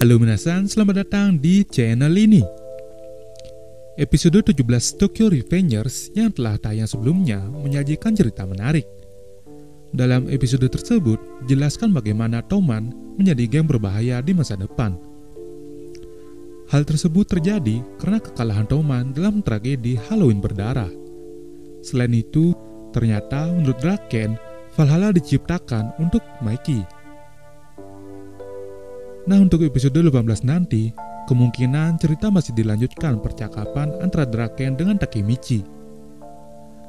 Halo minasan, selamat datang di channel ini. Episode 17 Tokyo Revengers yang telah tayang sebelumnya menyajikan cerita menarik. Dalam episode tersebut, jelaskan bagaimana Toman menjadi geng berbahaya di masa depan. Hal tersebut terjadi karena kekalahan Toman dalam tragedi Halloween berdarah. Selain itu, ternyata menurut Draken, Valhalla diciptakan untuk Mikey. Nah, untuk episode 18 nanti, kemungkinan cerita masih dilanjutkan percakapan antara Draken dengan Takemichi.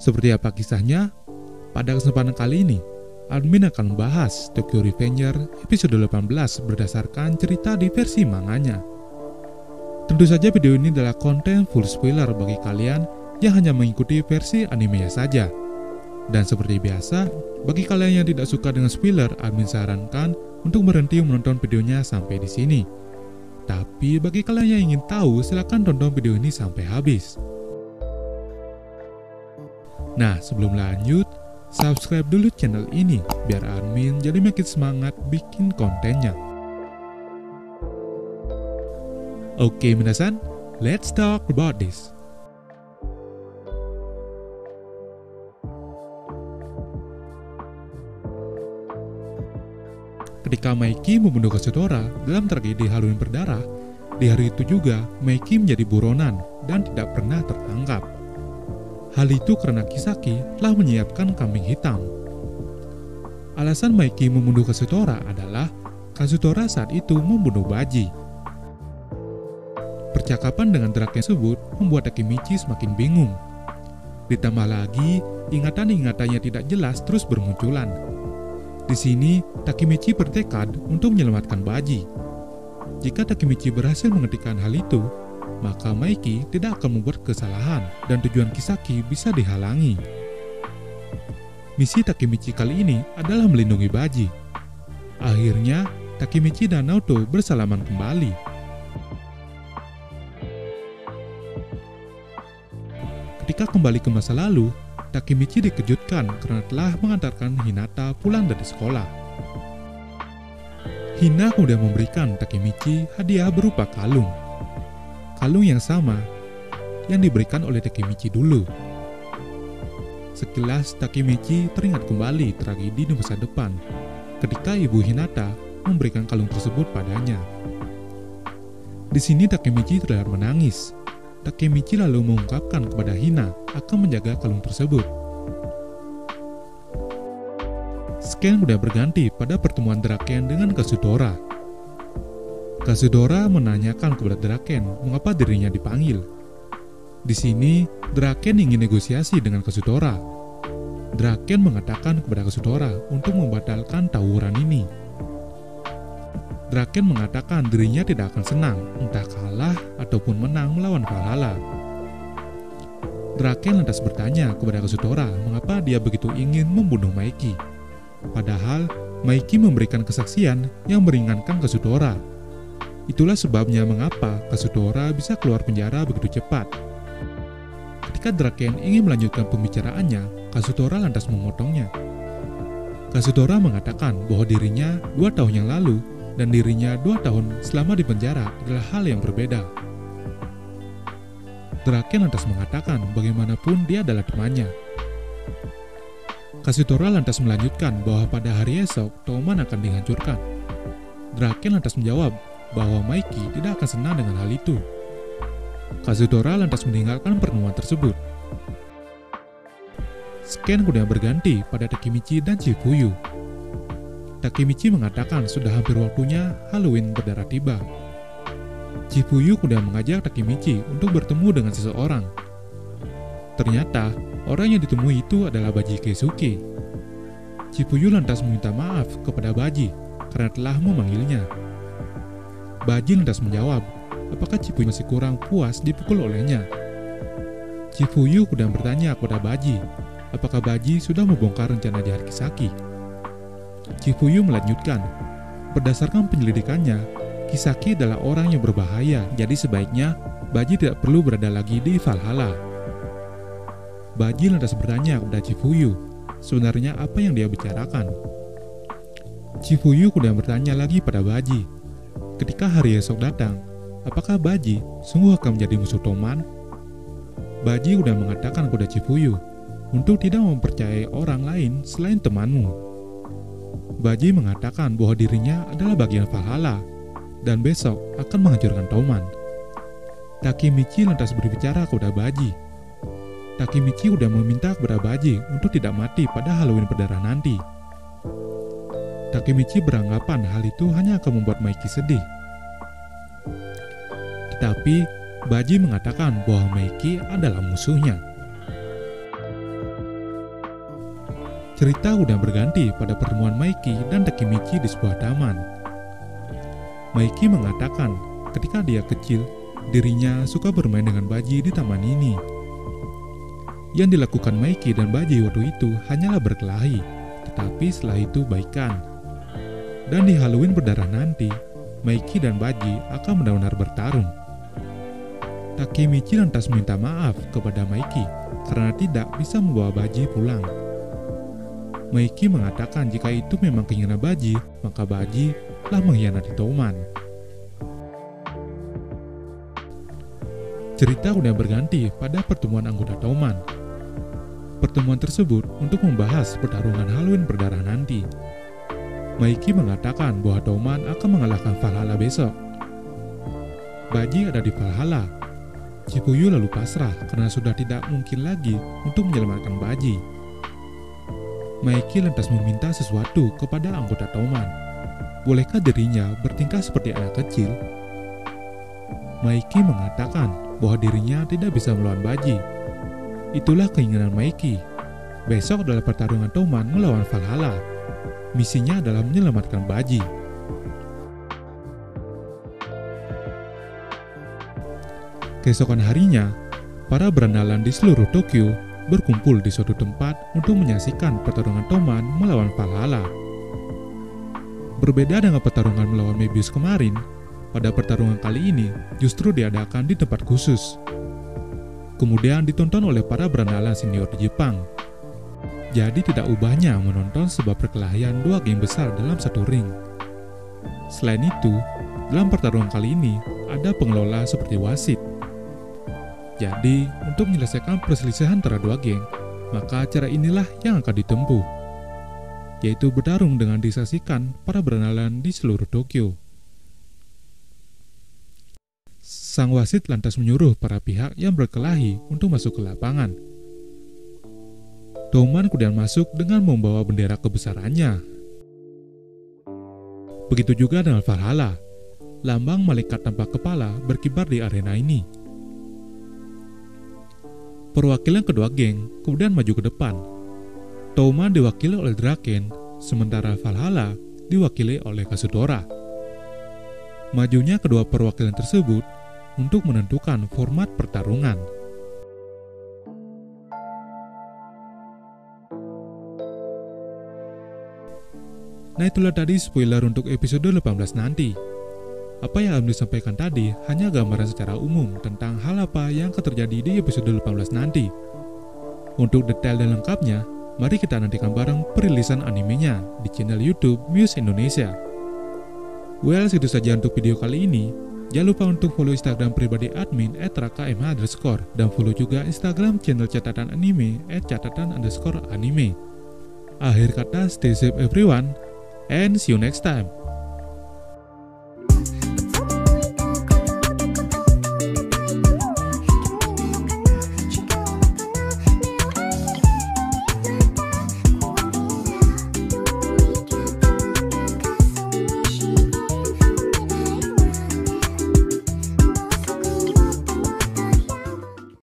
Seperti apa kisahnya? Pada kesempatan kali ini, admin akan membahas Tokyo Revengers episode 18 berdasarkan cerita di versi manganya. Tentu saja video ini adalah konten full spoiler bagi kalian yang hanya mengikuti versi animenya saja. Dan seperti biasa, bagi kalian yang tidak suka dengan spoiler, admin sarankan untuk berhenti menonton videonya sampai di sini. Tapi bagi kalian yang ingin tahu, silakan tonton video ini sampai habis. Nah, sebelum lanjut, subscribe dulu channel ini biar admin jadi makin semangat bikin kontennya. Oke, minasan, let's talk about this. Ketika Mikey membunuh Kazutora dalam tragedi Halloween berdarah, di hari itu juga Mikey menjadi buronan dan tidak pernah tertangkap. Hal itu karena Kisaki telah menyiapkan kambing hitam. Alasan Mikey membunuh Kazutora adalah Kazutora saat itu membunuh Baji. Percakapan dengan Draken tersebut membuat Takemichi semakin bingung. Ditambah lagi, ingatan-ingatannya tidak jelas terus bermunculan. Di sini, Takemichi bertekad untuk menyelamatkan Baji. Jika Takemichi berhasil menghentikan hal itu, maka Mikey tidak akan membuat kesalahan dan tujuan Kisaki bisa dihalangi. Misi Takemichi kali ini adalah melindungi Baji. Akhirnya, Takemichi dan Naoto bersalaman kembali. Ketika kembali ke masa lalu, Takemichi dikejutkan karena telah mengantarkan Hinata pulang dari sekolah. Hina kemudian memberikan Takemichi hadiah berupa kalung. Kalung yang sama yang diberikan oleh Takemichi dulu. Sekilas Takemichi teringat kembali tragedi di masa depan ketika ibu Hinata memberikan kalung tersebut padanya. Di sini Takemichi terlihat menangis. Takemichi lalu mengungkapkan kepada Hina akan menjaga kalung tersebut. Scan sudah berganti pada pertemuan Draken dengan Kazutora. Kazutora menanyakan kepada Draken mengapa dirinya dipanggil. Di sini, Draken ingin negosiasi dengan Kazutora. Draken mengatakan kepada Kazutora untuk membatalkan tawuran ini. Draken mengatakan dirinya tidak akan senang, entah kalah ataupun menang melawan Valhalla. Draken lantas bertanya kepada Kazutora mengapa dia begitu ingin membunuh Mikey. Padahal, Mikey memberikan kesaksian yang meringankan Kazutora. Itulah sebabnya mengapa Kazutora bisa keluar penjara begitu cepat. Ketika Draken ingin melanjutkan pembicaraannya, Kazutora lantas memotongnya. Kazutora mengatakan bahwa dirinya 2 tahun yang lalu dan dirinya 2 tahun selama di penjara adalah hal yang berbeda. Draken lantas mengatakan bagaimanapun dia adalah temannya. Kazutora lantas melanjutkan bahwa pada hari esok Toman akan dihancurkan. Draken lantas menjawab bahwa Mikey tidak akan senang dengan hal itu. Kazutora lantas meninggalkan pertemuan tersebut. Scan kemudian berganti pada Takemichi dan Chifuyu. Takemichi mengatakan sudah hampir waktunya Halloween berdarah tiba. Chifuyu kemudian mengajak Takemichi untuk bertemu dengan seseorang. Ternyata, orang yang ditemui itu adalah Baji Keisuke. Chifuyu lantas meminta maaf kepada Baji karena telah memanggilnya. Baji lantas menjawab, apakah Chifuyu masih kurang puas dipukul olehnya. Chifuyu kemudian bertanya kepada Baji, apakah Baji sudah membongkar rencana jahat Kisaki. Chifuyu melanjutkan, berdasarkan penyelidikannya, Kisaki adalah orang yang berbahaya, jadi sebaiknya Baji tidak perlu berada lagi di Valhalla. Baji lantas bertanya kepada Chifuyu, sebenarnya apa yang dia bicarakan. Chifuyu kemudian bertanya lagi pada Baji, ketika hari esok datang, apakah Baji sungguh akan menjadi musuh Toman? Baji udah mengatakan kepada Chifuyu untuk tidak mempercayai orang lain selain temanmu. Baji mengatakan bahwa dirinya adalah bagian Valhalla dan besok akan menghancurkan Toman. Takemichi lantas berbicara kepada Baji. Takemichi udah meminta kepada Baji untuk tidak mati pada Halloween berdarah nanti. Takemichi beranggapan hal itu hanya akan membuat Maiki sedih. Tetapi Baji mengatakan bahwa Maiki adalah musuhnya. Cerita udah berganti pada pertemuan Maiki dan Takemichi di sebuah taman. Maiki mengatakan ketika dia kecil, dirinya suka bermain dengan Baji di taman ini. Yang dilakukan Maiki dan Baji waktu itu hanyalah berkelahi, tetapi setelah itu baikan. Dan di Halloween berdarah nanti, Maiki dan Baji akan benar-benar bertarung. Takemichi lantas minta maaf kepada Maiki karena tidak bisa membawa Baji pulang. Maiki mengatakan jika itu memang keinginan Baji, maka Baji telah mengkhianati Toman. Cerita udah berganti pada pertemuan anggota Toman. Pertemuan tersebut untuk membahas pertarungan Halloween berdarah nanti. Maiki mengatakan bahwa Toman akan mengalahkan Valhalla besok. Baji ada di Valhalla. Chifuyu lalu pasrah karena sudah tidak mungkin lagi untuk menyelamatkan Baji. Maiki lantas meminta sesuatu kepada anggota Toman. Bolehkah dirinya bertingkah seperti anak kecil? Maiki mengatakan bahwa dirinya tidak bisa melawan Baji. Itulah keinginan Maiki. Besok adalah pertarungan Toman melawan Valhalla. Misinya adalah menyelamatkan Baji. Keesokan harinya, para berandalan di seluruh Tokyo berkumpul di suatu tempat untuk menyaksikan pertarungan Toman melawan Valhalla. Berbeda dengan pertarungan melawan Mebius kemarin, pada pertarungan kali ini justru diadakan di tempat khusus. Kemudian ditonton oleh para berandalan senior di Jepang. Jadi tidak ubahnya menonton sebuah perkelahian dua geng besar dalam satu ring. Selain itu, dalam pertarungan kali ini ada pengelola seperti wasit. Jadi, untuk menyelesaikan perselisihan antara dua geng, maka cara inilah yang akan ditempuh, yaitu bertarung dengan disaksikan para berandalan di seluruh Tokyo. Sang wasit lantas menyuruh para pihak yang berkelahi untuk masuk ke lapangan. Toman kemudian masuk dengan membawa bendera kebesarannya. Begitu juga dengan Valhalla, lambang malaikat tanpa kepala berkibar di arena ini. Perwakilan kedua geng kemudian maju ke depan. Toman diwakili oleh Draken, sementara Valhalla diwakili oleh Kazutora. Majunya kedua perwakilan tersebut untuk menentukan format pertarungan. Nah, itulah tadi spoiler untuk episode 18 nanti. Apa yang akan disampaikan tadi hanya gambaran secara umum tentang hal apa yang akan terjadi di episode 18 nanti. Untuk detail dan lengkapnya, mari kita nantikan bareng perilisan animenya di channel YouTube Muse Indonesia. Well, segitu saja untuk video kali ini. Jangan lupa untuk follow Instagram pribadi admin @rakmh_ dan follow juga Instagram channel catatan anime @catatan_anime. Akhir kata, stay safe everyone, and see you next time.